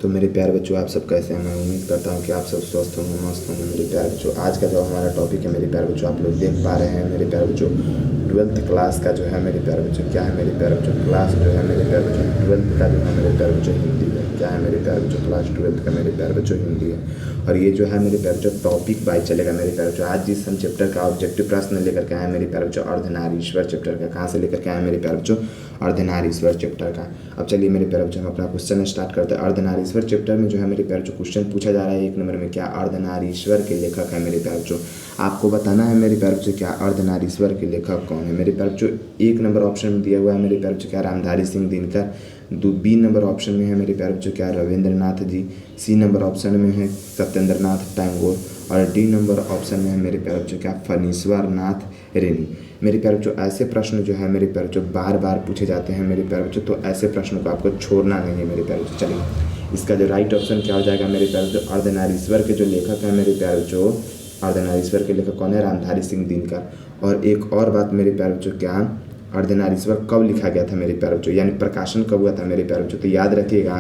तो मेरे प्यारे बच्चों, आप सब कैसे हैं? मैं उम्मीद करता हूँ कि आप सब स्वस्थ होंगे, मस्त होंगे। मेरे प्यारे बच्चों, आज का जो हमारा टॉपिक है मेरे प्यारे बच्चों, आप लोग देख पा रहे हैं मेरे प्यारे बच्चों, 12th क्लास का जो है मेरे प्यारे बच्चों क्या है मेरे प्यारे बच्चों, क्लास जो है मेरे प्यारे बच्चों 12th का जो है मेरे प्यारे बच्चों हिंदी है। क्या है मेरे प्यारे बच्चों? क्लास 12th का मेरे प्यारे बच्चों हिंदी है। और ये जो है मेरे प्यारे बच्चों टॉपिक वाइज चलेगा मेरे प्यारे बच्चों। आज जिस हम चैप्टर का ऑब्जेक्टिव प्रश्न लेकर के आए मेरे प्यारे बच्चों, अर्धनारीश्वर चैप्टर का, कहाँ से लेकर के आए मेरे प्यारे बच्चों? अर्धनारीश्वर चैप्टर का। अब चलिए मेरे प्यारे बच्चों, हम अपना क्वेश्चन स्टार्ट करते हैं। अर्धनारीश्वर चैप्टर में जो है मेरे प्यारे बच्चों क्वेश्चन पूछा जा रहा है 1 नंबर में, क्या अर्धनारीश्वर के लेखक है मेरे प्यारे बच्चों? आपको बताना है मेरे प्यारे बच्चों क्या अर्धनारीश्वर के लेखक कौन है मेरे प्यारे बच्चों। 1 नंबर ऑप्शन में दिया हुआ है मेरे प्यारे बच्चों क्या Ramdhari Singh Dinkar. B number option में है मेरे प्यारे बच्चों क्या Rabindranath ji. C number option में है सत्येंद्रनाथ टैगोर। और डी नंबर ऑप्शन में है मेरे प्यारे बच्चों क्या फणीश्वर नाथ रेड्डी। मेरे प्यारे बच्चों ऐसे प्रश्न जो है मेरे प्यारे बच्चों बार बार पूछे जाते हैं मेरे प्यारे बच्चों, तो ऐसे प्रश्नों को आपको छोड़ना नहीं है मेरे प्यारे बच्चों। चलिए इसका जो राइट ऑप्शन क्या हो जाएगा मेरे प्यारे बच्चों? अर्धनारीश्वर के जो लेखक हैं मेरे प्यारे बच्चों, अर्धनारीश्वर के लेखक कौन है? रामधारी सिंह दिनकर। और एक और बात मेरे प्यारे बच्चों, क्या अर्धनारीश्वर कब लिखा गया था मेरे प्यारे बच्चों, यानी प्रकाशन कब हुआ था मेरे प्यारे बच्चों? तो याद रखिएगा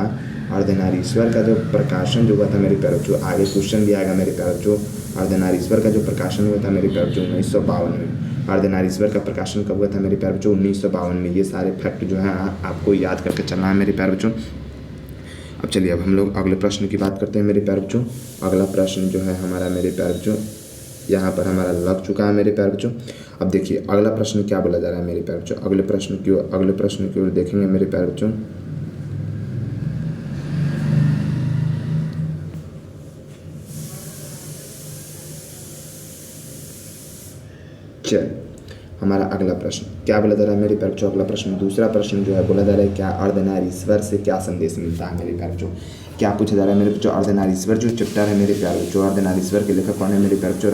अर्धनारीश्वर का जो प्रकाशन जो हुआ था मेरे प्यारे बच्चों, आगे क्वेश्चन भी आएगा मेरे प्यारे बच्चों। अर्धनारीश्वर का जो प्रकाशन हुआ था मेरे प्यारे बच्चों 1952 में। अर्धनारीश्वर का प्रकाशन कब हुआ था मेरे प्यारे बच्चों? 1952 में। ये सारे फैक्ट जो है आपको याद करके चलना है मेरे प्यारे बच्चों। अब चलिए अब हम लोग अगले प्रश्न की बात करते हैं मेरे प्यारे बच्चों। अगला प्रश्न जो है हमारा मेरे प्यारे बच्चों यहाँ पर हमारा लग चुका है मेरे प्यारे बच्चों। अब देखिए अगला प्रश्न क्या बोला जा रहा है मेरे प्यारे बच्चों। अगले प्रश्न की ओर देखेंगे मेरे प्यारे बच्चों। चल हमारा अगला प्रश्न क्या बोला जा रहा है मेरे प्यारे बच्चों? अगला प्रश्न, दूसरा प्रश्न जो है बोला जा रहा है क्या अर्धनारीश्वर से क्या संदेश मिलता है मेरे प्यारे बच्चों? क्या पूछा जा रहा है मेरे बच्चों? अर्धनारीश्वर जो चैप्टर है मेरे प्यारे बच्चों, अर्धनारीश्वर के लेखक कौन है मेरे प्यारे बच्चों?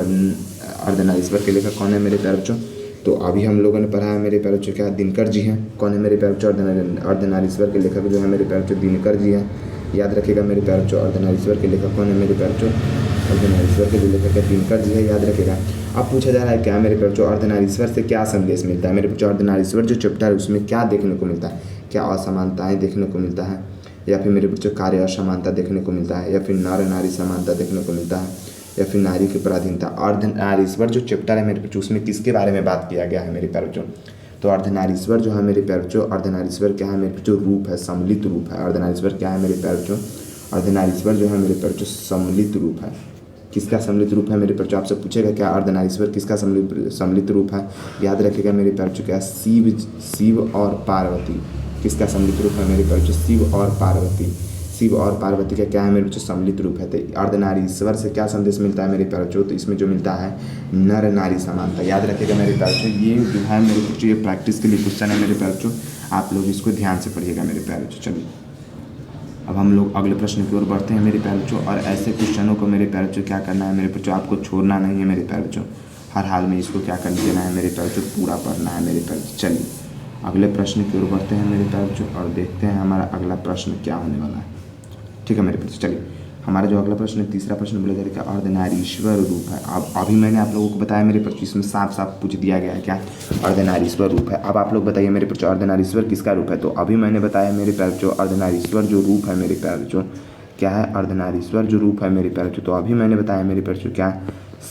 अर्धनारीश्वर के लेखक कौन है मेरे प्यारे बच्चों? तो अभी हम लोगों ने पढ़ा है मेरे प्यारे बच्चों क्या दिनकर जी हैं। कौन है मेरे प्यारे बच्चों? अर्धनारीश्वर के लेखक जो है मेरे प्यारे बच्चों दिनकर जी हैं। याद रखिएगा मेरे प्यारे बच्चों अर्धनारीश्वर के लेखक कौन है मेरे प्यारे बच्चों? अर्धनारीश्वर के जो लेखक है दिनकर जी है, याद रखिएगा। अब पूछा जा रहा है क्या मेरे प्यारे बच्चों अर्धनारीश्वर से क्या संदेश मिलता है मेरे बच्चों? अर्धनारीश्वर जो चैप्टर है उसमें क्या देखने को मिलता है? क्या असमानताएं देखने को मिलता है, या फिर मेरे बच्चों कार्य असमानता देखने को मिलता है, या फिर नर नारी समानता देखने को मिलता है, या फिर नारी की पराधीनता? अर्धनारीश्वर जो चैप्टर है मेरे बच्चों उसमें किसके बारे में बात किया गया है मेरे प्यारे बच्चों? तो अर्धनारीश्वर जो है मेरे प्यारे बच्चों, अर्धनारीश्वर क्या है मेरे बच्चों? रूप है, सम्मिलित रूप है। अर्धनारीश्वर क्या है मेरे प्यारे बच्चों? अर्धनारीश्वर जो है मेरे प्यारे बच्चों सम्मिलित रूप है। किसका सम्मिलित रूप है मेरे बच्चों? आपसे पूछेगा क्या अर्धनारीश्वर किसका सम्मिलित रूप है? याद रखिएगा मेरे प्यारे बच्चों क्या शिव और पार्वती। किसका सम्मिलित रूप है मेरे प्यारे बच्चों? शिव और पार्वती। शिव और पार्वती का क्या है मेरे बच्चों? सम्मिलित रूप है। तो अर्धनारीश्वर से क्या संदेश मिलता है मेरे प्यारे बच्चों? तो इसमें जो मिलता है नर नारी समानता। याद रखिएगा मेरे प्यारे बच्चों, ये जो है मेरे बच्चों ये प्रैक्टिस के लिए क्वेश्चन है मेरे प्यारे बच्चों, आप लोग इसको ध्यान से पढ़िएगा मेरे प्यारे बच्चों। चलिए अब हम लोग अगले प्रश्न की ओर बढ़ते हैं मेरे प्यारे बच्चों। और ऐसे क्वेश्चनों को मेरे प्यारे बच्चों क्या करना है मेरे बच्चों? आपको छोड़ना नहीं है मेरे प्यारे बच्चों, हर हाल में इसको क्या कर देना है मेरे प्यारे बच्चों? पूरा पढ़ना है मेरे प्यारे बच्चों। चलिए अगले प्रश्न की ओर बढ़ते हैं मेरे प्यारे बच्चों और देखते हैं हमारा अगला प्रश्न क्या होने वाला है। ठीक है मेरे बच्चों, चलिए हमारा जो अगला प्रश्न है, तीसरा प्रश्न बोला जा रहा है कि अर्धनारीश्वर रूप है। अब अभी मैंने आप लोगों को बताया मेरे बच्चों इसमें साफ साफ पूछ दिया गया है क्या अर्धनारीश्वर रूप है। अब आप लोग बताइए मेरे बच्चों अर्धनारीश्वर किसका रूप है? तो अभी मैंने बताया मेरे प्यारे बच्चों अर्धनारीश्वर जो रूप है मेरे प्यारे बच्चों क्या है? अर्धनारीश्वर जो रूप है मेरे प्यारे बच्चों, तो अभी मैंने बताया मेरे प्यारे बच्चों क्या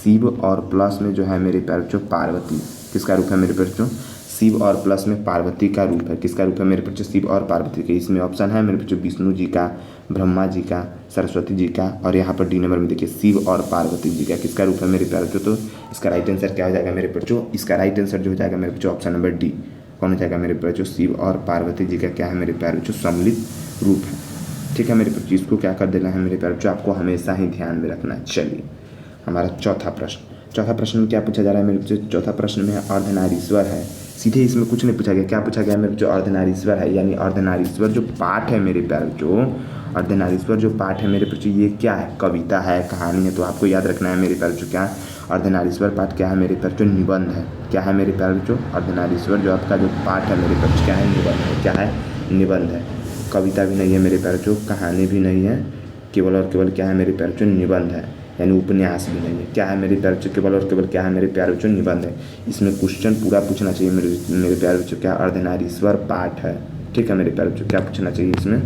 शिव और प्लस में जो है मेरे प्यारे बच्चों पार्वती। किसका रूप है मेरे प्यारे बच्चों? शिव और प्लस में पार्वती का रूप है। किसका रूप है मेरे बच्चों? शिव और पार्वती के। इसमें ऑप्शन है मेरे बच्चों विष्णु जी का, ब्रह्मा जी का, सरस्वती जी का, और यहाँ पर डी नंबर में देखिए शिव और पार्वती जी का। किसका रूप है मेरे प्यारे बच्चों? तो इसका राइट आंसर क्या हो जाएगा मेरे बच्चों? इसका राइट आंसर जो हो जाएगा मेरे बच्चों ऑप्शन नंबर डी। कौन हो जाएगा मेरे बच्चों? शिव और पार्वती जी का क्या है मेरे प्यारे बच्चों? सम्मिलित रूप है। ठीक है मेरे बच्चों, इसको क्या कर देना है मेरे प्यारे बच्चों? आपको हमेशा ही ध्यान में रखना है। चलिए हमारा चौथा प्रश्न में क्या पूछा जा रहा है मेरे बच्चों? चौथा प्रश्न में अर्धनारीश्वर है। सीधे इसमें कुछ नहीं पूछा गया, क्या पूछा गया मेरे बच्चों? अर्धनारीश्वर है, यानी अर्धनारीश्वर जो पाठ है मेरे प्यारे बच्चों, अर्धनारीश्वर जो पाठ है मेरे बच्चों ये क्या है? कविता है, कहानी है। तो आपको याद रखना है मेरे प्यारे बच्चों क्या अर्धनारीश्वर पाठ क्या है मेरे प्यारे बच्चों? निबंध है। क्या है मेरे प्यारे बच्चों? अर्धनारीश्वर जो आपका जो पाठ है मेरे प्यारे बच्चों क्या है? निबंध है। क्या है? निबंध है। कविता भी नहीं है मेरे प्यारे बच्चों, कहानी भी नहीं है, केवल और केवल क्या है मेरे प्यारे बच्चों? निबंध है, यानी उपन्यास भी नहीं है। क्या है मेरे प्यारे बच्चों? केवल और केवल क्या है मेरे प्यारे बच्चों? निबंध है। इसमें क्वेश्चन पूरा पूछना चाहिए मेरे प्यारे बच्चों क्या अर्धनारीश्वर पाठ है। ठीक है मेरे प्यारे बच्चों, क्या पूछना चाहिए इसमें?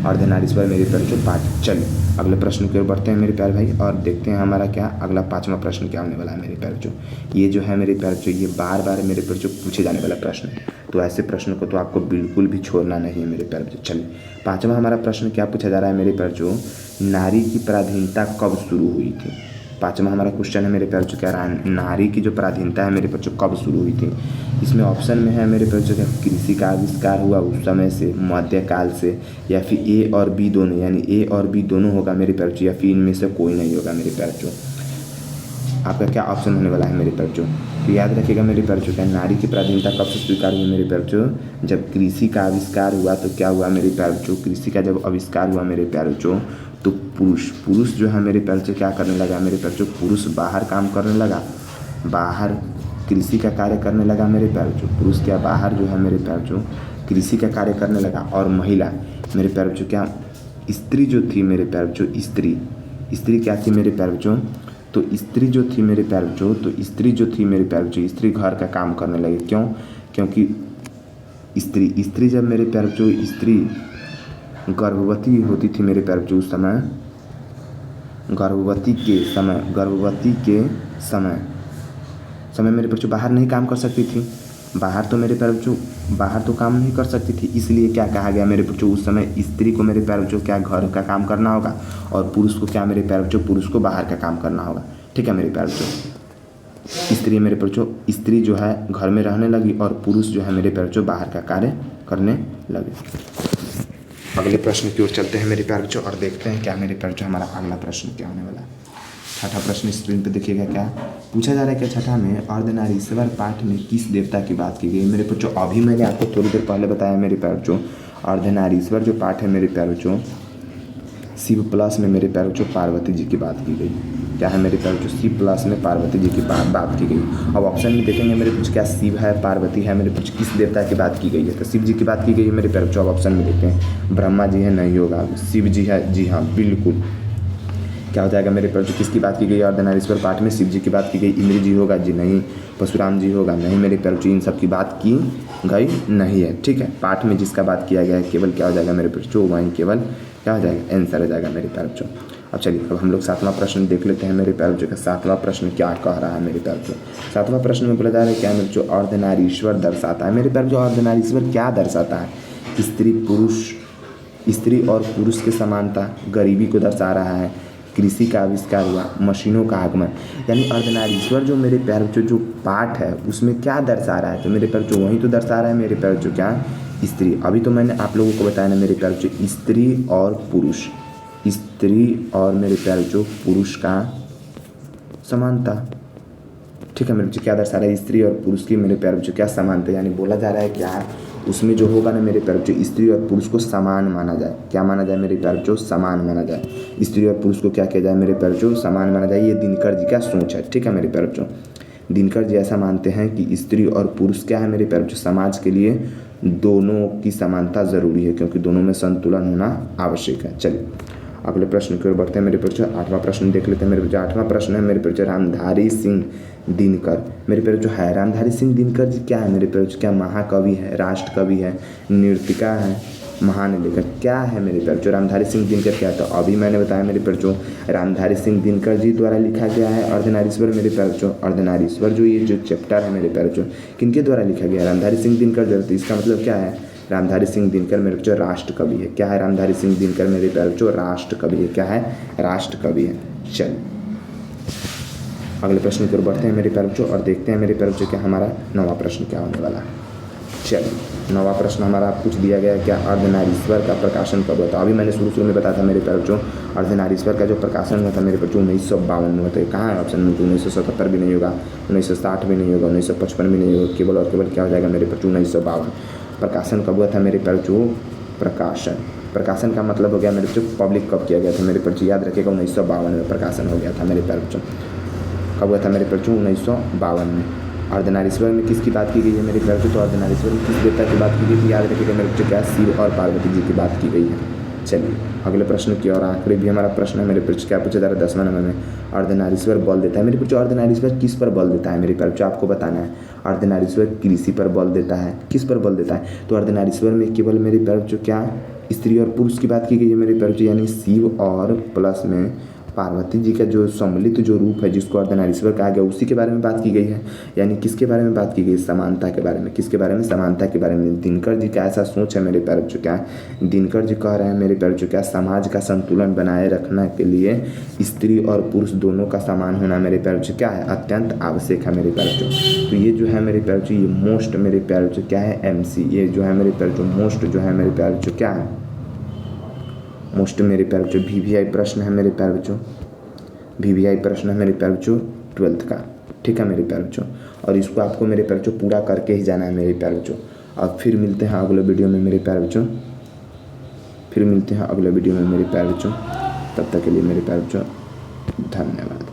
अर्धनारीश्वर मेरे प्यारे बच्चों पाठ। चलिए अगले प्रश्न की ओर बढ़ते हैं मेरे प्यारे भाई और देखते हैं हमारा क्या अगला 5वां प्रश्न क्या होने वाला है मेरे प्यारे बच्चों। ये जो है मेरे प्यारे बच्चों ये बार बार मेरे प्यारे बच्चों पूछे जाने वाला प्रश्न है, तो ऐसे प्रश्न को तो आपको बिल्कुल भी छोड़ना नहीं है मेरे प्यारे बच्चों। चलिए 5वां हमारा प्रश्न क्या पूछा जा रहा है मेरे प्यारे बच्चों, नारी की पराधीनता कब शुरू हुई थी। 5वां हमारा क्वेश्चन है मेरे प्यारे बच्चों, क्या रहा है, नारी की जो पराधीनता है मेरे बच्चों कब शुरू हुई थी। इसमें ऑप्शन में है मेरे बच्चों क्या, कृषि का आविष्कार हुआ उस समय से, मध्यकाल से, या फिर ए और बी दोनों, यानी ए और बी दोनों होगा मेरे प्यारे बच्चों, या फिर इनमें से कोई नहीं होगा मेरे प्यारे बच्चों। आपका क्या ऑप्शन होने वाला है मेरे प्यारे बच्चों। तो याद रखिएगा मेरे प्यारे बच्चों, क्या नारी की पराधीनता कब से स्वीकार हुई मेरे प्यारे बच्चों, जब कृषि का आविष्कार हुआ। तो क्या हुआ मेरे प्यारे बच्चों, कृषि का जब आविष्कार हुआ मेरे प्यारे बच्चों तो पुरुष जो है मेरे प्यारे बच्चों क्या करने लगा मेरे प्यारे बच्चों, पुरुष बाहर काम करने लगा, बाहर कृषि का कार्य करने लगा मेरे प्यारे बच्चों। पुरुष क्या बाहर जो है मेरे प्यारे बच्चों कृषि का कार्य करने लगा, और महिला मेरे प्यारे बच्चों क्या, स्त्री जो थी मेरे प्यारे बच्चों, स्त्री क्या थी मेरे प्यारे बच्चों, तो स्त्री जो थी मेरे प्यारे बच्चों, तो स्त्री जो थी मेरे प्यारे बच्चों, स्त्री घर का काम करने लगी। क्यों, क्योंकि स्त्री जब मेरे प्यारे बच्चों स्त्री गर्भवती होती थी मेरे प्यारे बच्चों, उस समय गर्भवती के समय मेरे बच्चों बाहर नहीं काम कर सकती थी, बाहर तो मेरे प्यारे बच्चों बाहर तो काम नहीं कर सकती थी। इसलिए क्या कहा गया मेरे बच्चों, उस समय स्त्री को मेरे प्यारे बच्चों क्या घर का काम करना होगा, और पुरुष को क्या मेरे प्यारे बच्चों, पुरुष को बाहर का काम करना होगा। ठीक है मेरे प्यारे बच्चों, स्त्री मेरे बच्चों स्त्री जो है घर में रहने लगी, और पुरुष जो है मेरे प्यारे बच्चों बाहर का कार्य करने लगे। अगले प्रश्न की ओर चलते हैं मेरे प्यारे बच्चों और देखते हैं क्या मेरे प्यारे बच्चों हमारा अगला प्रश्न क्या होने वाला है। छठा प्रश्न स्क्रीन पे देखिएगा, क्या पूछा जा रहा है कि छठा में अर्धनारीश्वर पाठ में किस देवता की बात की गई। मेरे बच्चों अभी मैंने आपको थोड़ी देर पहले बताया मेरे प्यारे बच्चों, अर्धनारीश्वर जो पाठ है मेरे प्यारे बच्चों शिव प्लस में मेरे प्यारे बच्चों पार्वती जी की बात की गई। क्या है मेरे प्यारे बच्चों, शिव प्लस में पार्वती जी की बात की गई। अब ऑप्शन में देखेंगे मेरे कुछ, क्या शिव है, पार्वती है, मेरे कुछ किस देवता की बात की गई है। तो शिव जी की बात की गई है मेरे प्यारे बच्चों। अब ऑप्शन में देखते हैं, ब्रह्मा जी है, नहीं होगा, शिव जी है, जी हाँ बिल्कुल। क्या हो जाएगा मेरे प्यारे बच्चों, किसकी बात की गई है अर्धनारीश्वर पाठ में, शिव जी की बात की गई। इंद्र जी होगा, जी नहीं। परशुराम जी होगा, नहीं मेरे प्यारे बच्चों, इन सब की बात की गई नहीं है। ठीक है, पाठ में जिसका बात किया गया है केवल क्या हो जाएगा मेरे प्यारे बच्चों, वहीं केवल क्या हो जाएगा, आंसर हो जाएगा मेरे प्यारे बच्चों। अब चलिए अब हम लोग 7वां प्रश्न देख लेते हैं मेरे प्यारे बच्चों का 7वां प्रश्न क्या कह रहा है मेरे प्यारे बच्चों। 7वां प्रश्न में बोला जा रहा है क्या मेरे बच्चों, अर्धनारीश्वर दर्शाता है। मेरे प्यारे बच्चों अर्धनारीश्वर क्या दर्शाता है, स्त्री और पुरुष की समानता, गरीबी को दर्शा रहा है, कृषि का आविष्कार हुआ, मशीनों का आगमन। यानी अर्धनारीश्वर जो मेरे प्यारे बच्चों जो पाठ है उसमें क्या दर्शा रहा है, तो मेरे प्यारे बच्चों वही तो दर्शा रहा है मेरे प्यारे बच्चों क्या, स्त्री। अभी तो मैंने आप लोगों को बताया ना मेरे प्यारे बच्चों, स्त्री और मेरे प्यारे बच्चों पुरुष का समानता। ठीक है मेरे बच्चों, क्या दर्शा रहा है, स्त्री और पुरुष की मेरे प्यारे बच्चों क्या समानता, यानी बोला जा रहा है क्या उसमें जो होगा ना मेरे प्यारे बच्चों, स्त्री और पुरुष को समान माना जाए। क्या माना जाए मेरे प्यारे बच्चों, समान माना जाए। स्त्री और पुरुष को क्या किया जाए मेरे प्यारे बच्चों, समान माना जाए। ये दिनकर जी का सोच है। ठीक है मेरे प्यारे बच्चों, दिनकर जी ऐसा मानते हैं कि स्त्री और पुरुष क्या है मेरे प्यारे बच्चों, समाज के लिए दोनों की समानता ज़रूरी है, क्योंकि दोनों में संतुलन होना आवश्यक है। चलिए अगले प्रश्न की ओर बढ़ते हैं मेरे बच्चों। 8वां प्रश्न देख लेते हैं मेरे बच्चों। 8वां प्रश्न है मेरे बच्चों, रामधारी सिंह दिनकर। मेरे प्यारे बच्चों है रामधारी सिंह दिनकर जी क्या है मेरे प्यारे बच्चों, क्या महाकवि है, राष्ट्र कवि है, नृत्यिका है, महान लेखक, क्या है मेरे प्यारे बच्चों, रामधारी सिंह दिनकर क्या है। तो अभी मैंने बताया मेरे प्यारे बच्चों, रामधारी सिंह दिनकर जी द्वारा लिखा गया है अर्धनारीश्वर मेरे प्यारे बच्चों। अर्धनारीश्वर जो ये जो चैप्टर है मेरे प्यारे बच्चों किनके द्वारा लिखा गया है, रामधारी सिंह दिनकर द्वारा। तो इसका मतलब क्या है, रामधारी सिंह दिनकर मेरे बच्चों राष्ट्र कवि है। क्या है, रामधारी सिंह दिनकर मेरे प्यारे बच्चों राष्ट्र कवि है। क्या है, राष्ट्र कवि है। चलिए अगले प्रश्न की ओर बढ़ते हैं मेरे प्यारे बच्चों और देखते हैं मेरे प्यारे बच्चों क्या हमारा 9वां प्रश्न क्या होने वाला है। चलिए 9वां प्रश्न हमारा पूछ दिया गया क्या, अर्धनारीश्वर का प्रकाशन कब हुआ था। अभी मैंने शुरू में बताया था मेरे प्यारे बच्चों, अर्धनारीश्वर का जो प्रकाशन हुआ था मेरे बच्चों 1952 में होता है। कहाँ है ऑप्शन में, 1977 भी नहीं होगा, 1960 भी नहीं होगा, 1955 भी नहीं होगा, केवल और केवल क्या हो जाएगा मेरे बच्चों 1952। प्रकाशन कब हुआ था मेरे प्यारे बच्चों, प्रकाशन का मतलब हो गया मेरे बच्चों पब्लिक कब किया गया था मेरे बच्चों, याद रखिएगा 1952 में प्रकाशन हो गया था मेरे प्यारे बच्चों। कब हुआ था मेरे प्यारे बच्चों, 1952 में। अर्धनारीश्वर में किसकी बात की गई है मेरे प्यारे बच्चों, तो अर्धनारीश्वर में किस देवता की बात की गई थी, याद रखिएगा मेरे बच्चों क्या, शिव और पार्वती जी की बात की गई है। चलिए अगले प्रश्न की और आखिरी भी हमारा प्रश्न है मेरे बच्चों, क्या पूछा जा रहा है 10वां नंबर में, अर्धनारीश्वर बल देता है। मेरे बच्चों अर्धनारीश्वर किस पर बल देता है मेरे प्यारे बच्चों, आपको बताना है। अर्धनारीश्वर कृषि पर बल देता है, किस पर बल देता है, तो अर्धनारीश्वर में केवल मेरे प्यारे बच्चों क्या स्त्री और पुरुष की बात की गई है मेरे प्यारे बच्चों, यानी शिव और प्लस में पार्वती जी का जो सम्मिलित जो रूप है जिसको अर्धनारीश्वर कहा गया, उसी के बारे में बात की गई है। यानी किसके बारे में बात की गई? समानता के बारे में। किसके बारे में? समानता के बारे में। दिनकर जी का ऐसा सोच है मेरे प्यारे बच्चों, क्या है? दिनकर जी कह रहे हैं मेरे प्यारे बच्चों, क्या समाज का संतुलन बनाए रखने के लिए स्त्री और पुरुष दोनों का समान होना मेरे प्यारे बच्चों क्या है? अत्यंत आवश्यक है मेरे प्यारे बच्चों। तो ये जो है मेरे प्यारे बच्चों, ये मोस्ट मेरे प्यारे बच्चों क्या है? MC। ये जो है मेरे प्यारे बच्चों मोस्ट जो है मेरे प्यारे बच्चों क्या है? मोस्ट मेरे प्यारे बच्चों VVI प्रश्न है मेरे प्यारे बच्चों। VVI प्रश्न है मेरे प्यारे बच्चों 12th का। ठीक है मेरे प्यारे बच्चों, और इसको आपको मेरे प्यारे बच्चों पूरा करके ही जाना है मेरे प्यारे बच्चों। अब फिर मिलते हैं अगले वीडियो में मेरे प्यारे बच्चों, फिर मिलते हैं अगले वीडियो में मेरे प्यारे बच्चों। तब तक के लिए मेरे प्यारे बच्चों धन्यवाद।